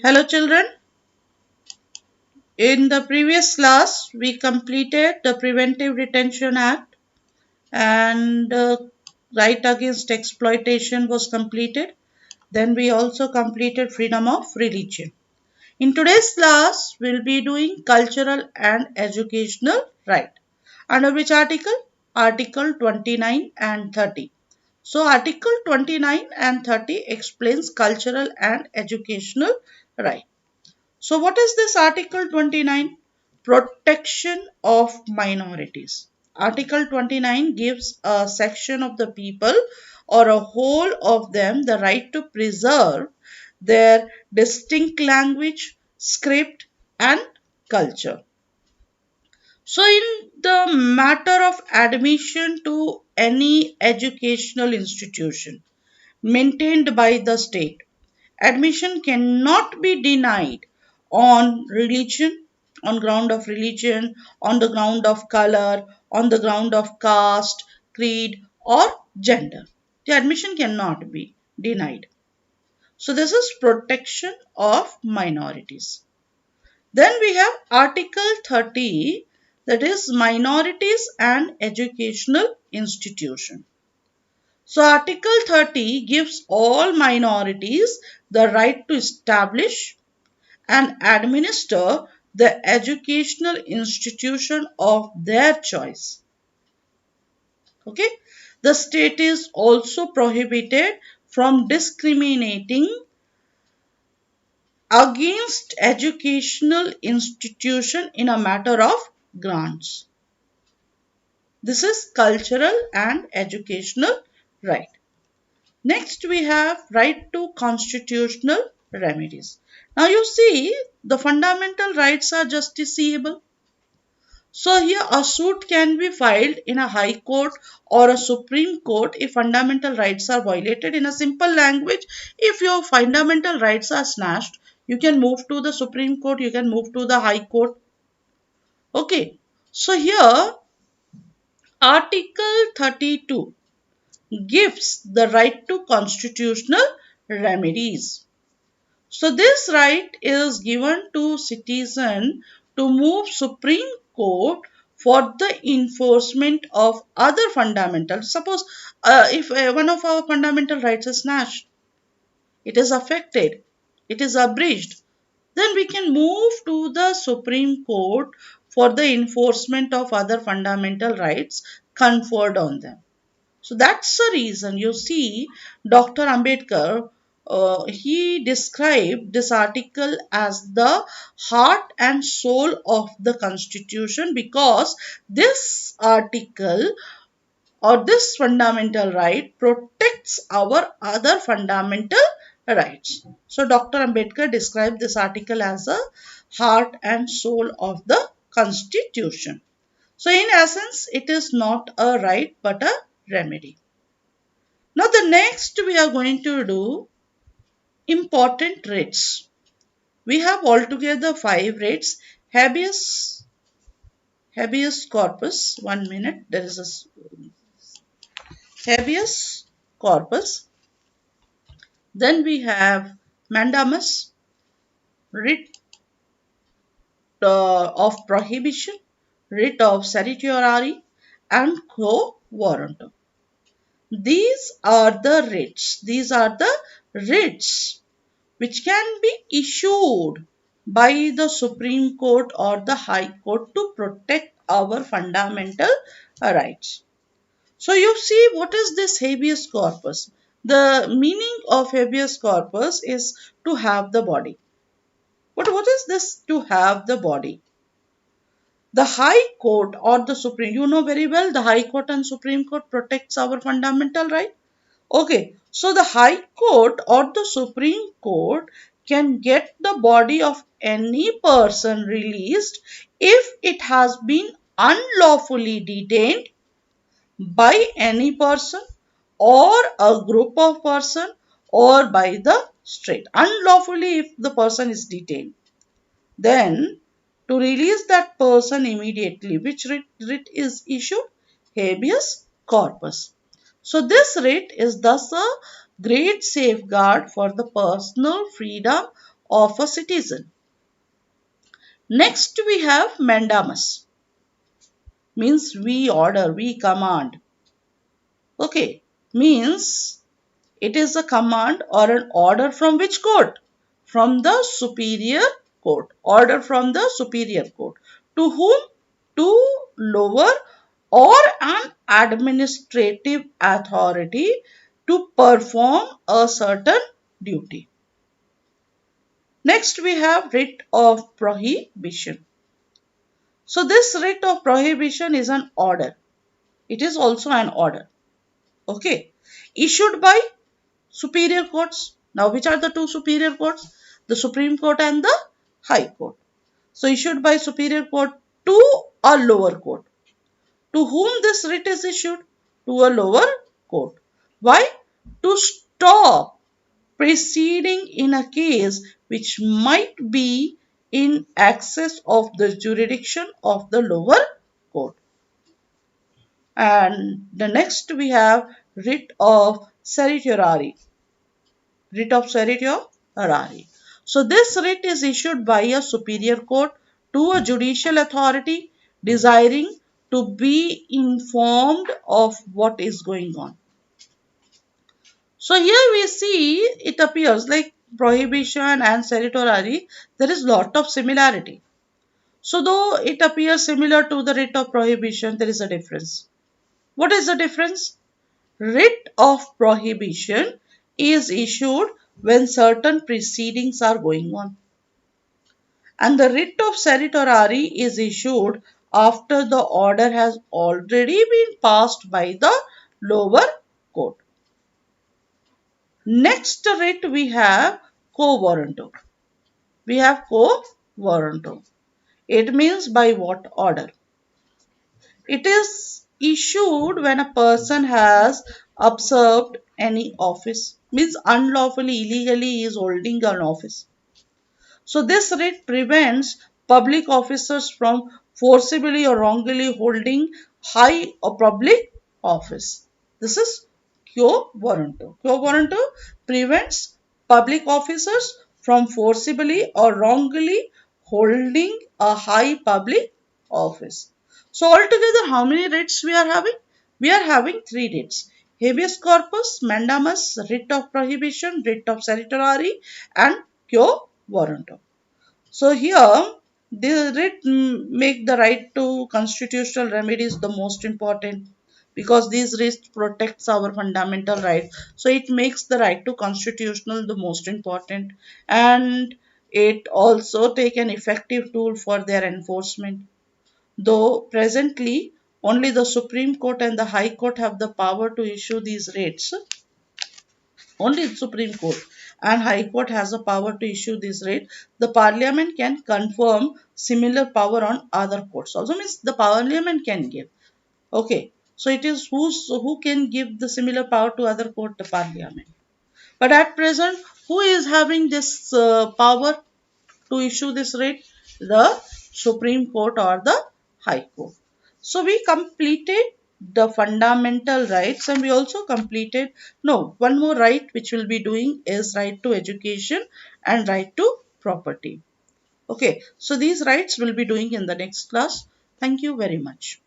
Hello children, in the previous class we completed the Preventive Detention Act and right against exploitation was completed. Then we also completed freedom of religion. In today's class we'll be doing cultural and educational right. Under which article? Article 29 and 30. So Article 29 and 30 explains cultural and educational right. So what is this Article 29? Protection of minorities. Article 29 gives a section of the people or a whole of them the right to preserve their distinct language, script and culture. So in the matter of admission to any educational institution maintained by the state, admission cannot be denied on religion, on ground of religion, on the ground of color, on the ground of caste, creed or gender. The admission cannot be denied. So this is protection of minorities. Then we have Article 30, that is minorities and educational institution. So Article 30 gives all minorities the right to establish and administer the educational institution of their choice. Okay. The state is also prohibited from discriminating against educational institution in a matter of grants. This is cultural and educational right. Next, we have right to constitutional remedies. Now, you see, the fundamental rights are justiciable. So, here a suit can be filed in a high court or a supreme court if fundamental rights are violated. In a simple language, if your fundamental rights are snatched, you can move to the supreme court, you can move to the high court. Okay. So, here Article 32 gives the right to constitutional remedies. So this right is given to citizen to move Supreme Court for the enforcement of other fundamental. Suppose if one of our fundamental rights is snatched, it is affected, it is abridged, then we can move to the Supreme Court for the enforcement of other fundamental rights conferred on them. So that's the reason you see Dr. Ambedkar, he described this article as the heart and soul of the constitution because this article or this fundamental right protects our other fundamental rights. So Dr. Ambedkar described this article as a heart and soul of the constitution. So in essence, it is not a right but a remedy. Now the next we are going to do important writs. We have altogether 5 writs. Habeas corpus. 1 minute. There is a habeas corpus. Then we have mandamus, writ of prohibition, writ of certiorari, and quo warranto. These are the writs. These are the writs which can be issued by the Supreme Court or the High Court to protect our fundamental rights. So you see, what is this habeas corpus? The meaning of habeas corpus is to have the body. But what is this to have the body? The High Court or the Supreme, you know very well, the High Court and Supreme Court protects our fundamental right. Okay, so the High Court or the Supreme Court can get the body of any person released if it has been unlawfully detained by any person or a group of person or by the state. Unlawfully if the person is detained. Then to release that person immediately, which writ is issued? Habeas corpus. So this writ is thus a great safeguard for the personal freedom of a citizen. Next we have mandamus, means we order, we command. Okay, means it is a command or an order from which court? From the superior court. Order from the superior court. To whom? To lower or an administrative authority to perform a certain duty. Next we have writ of prohibition. So this writ of prohibition is an order. It is also an order. Okay. Issued by superior courts. Now, which are the two superior courts? The Supreme Court and the High Court. So, issued by superior court to a lower court. To whom this writ is issued? To a lower court. Why? To stop proceeding in a case which might be in excess of the jurisdiction of the lower court. And the next we have writ of certiorari. Writ of certiorari. So this writ is issued by a superior court to a judicial authority desiring to be informed of what is going on. So here we see it appears like prohibition and certiorari, there is lot of similarity. So though it appears similar to the writ of prohibition, there is a difference. What is the difference? Writ of prohibition is issued when certain proceedings are going on. And the writ of certiorari is issued after the order has already been passed by the lower court. Next writ we have quo warranto. We have quo warranto. It means by what order? It is issued when a person has usurped any office, means unlawfully, illegally is holding an office. So this writ prevents public officers from forcibly or wrongly holding high or public office. This is quo warranto. Quo warranto prevents public officers from forcibly or wrongly holding a high public office. So altogether, how many writs we are having? We are having three writs: habeas corpus, mandamus, writ of prohibition, writ of certiorari, and quo warranto. So here, the writ make the right to constitutional remedies the most important, because these writs protects our fundamental rights. So it makes the right to constitutional the most important, and it also take an effective tool for their enforcement. Though presently only the Supreme Court and the High Court have the power to issue these writs, only the Supreme Court and High Court has the power to issue this writ. The Parliament can confirm similar power on other courts. Also means the Parliament can give. Okay. So it is who can give the similar power to other court? The Parliament. But at present, who is having this power to issue this writ? The Supreme Court or the High Court. So we completed the fundamental rights, and we also completed, no, one more right which we'll be doing is right to education and right to property. Okay, so these rights we'll be doing in the next class. Thank you very much.